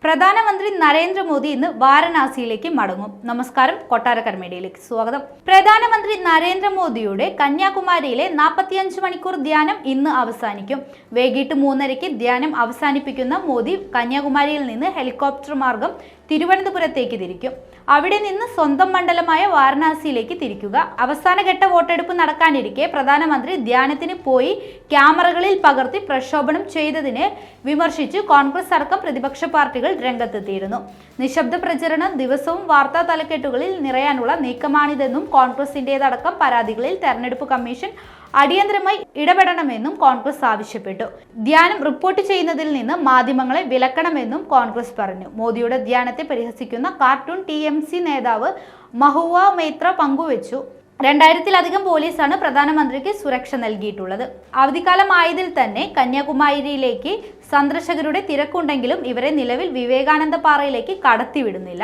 പ്രധാനമന്ത്രി നരേന്ദ്രമോദി ഇന്ന് വാരണാസിയിലേക്ക് മടങ്ങും. നമസ്കാരം, കൊട്ടാരക്കര മീഡിയയിലേക്ക് സ്വാഗതം. പ്രധാനമന്ത്രി നരേന്ദ്രമോദിയുടെ കന്യാകുമാരിയിലെ 45 മണിക്കൂർ ധ്യാനം ഇന്ന് അവസാനിക്കും. വൈകിട്ട് 3:30 ധ്യാനം അവസാനിപ്പിക്കുന്ന മോദി കന്യാകുമാരിയിൽ നിന്ന് ഹെലികോപ്റ്റർ മാർഗം തിരുവനന്തപുരത്തേക്ക് തിരിക്കും. അവിടെ നിന്ന് സ്വന്തം മണ്ഡലമായ വാരണാസിയിലേക്ക് തിരിക്കുക. അവസാനഘട്ട വോട്ടെടുപ്പ് നടക്കാനിരിക്കെ പ്രധാനമന്ത്രി ധ്യാനത്തിന് പോയി ക്യാമറകളിൽ പകർത്തി പ്രക്ഷോഭണം ചെയ്തതിനെ വിമർശിച്ച് കോൺഗ്രസ് അടക്കം പ്രതിപക്ഷ പാർട്ടികൾ രംഗത്തെത്തിയിരുന്നു. നിശബ്ദ പ്രചരണം ദിവസവും വാർത്താ തലക്കെട്ടുകളിൽ നിറയാനുള്ള നീക്കമാണിതെന്നും കോൺഗ്രസിന്റേതടക്കം പരാതികളിൽ തെരഞ്ഞെടുപ്പ് കമ്മീഷൻ അടിയന്തരമായി ഇടപെടണമെന്നും കോൺഗ്രസ് ആവശ്യപ്പെട്ടു. ധ്യാനം റിപ്പോർട്ട് ചെയ്യുന്നതിൽ നിന്ന് മാധ്യമങ്ങളെ വിലക്കണമെന്നും കോൺഗ്രസ് പറഞ്ഞു. മോദിയുടെ ധ്യാനത്തെ പരിഹസിക്കുന്ന കാർട്ടൂൺ TMC നേതാവ് മഹുവ മൈത്ര പങ്കുവച്ചു. 2000-ലധികം പോലീസാണ് പ്രധാനമന്ത്രിക്ക് സുരക്ഷ നൽകിയിട്ടുള്ളത്. അവധിക്കാലമായതിൽ തന്നെ കന്യാകുമാരിയിലേക്ക് സന്ദർശകരുടെ തിരക്കുണ്ടെങ്കിലും ഇവരെ നിലവിൽ വിവേകാനന്ദ പാറയിലേക്ക് കടത്തിവിടുന്നില്ല.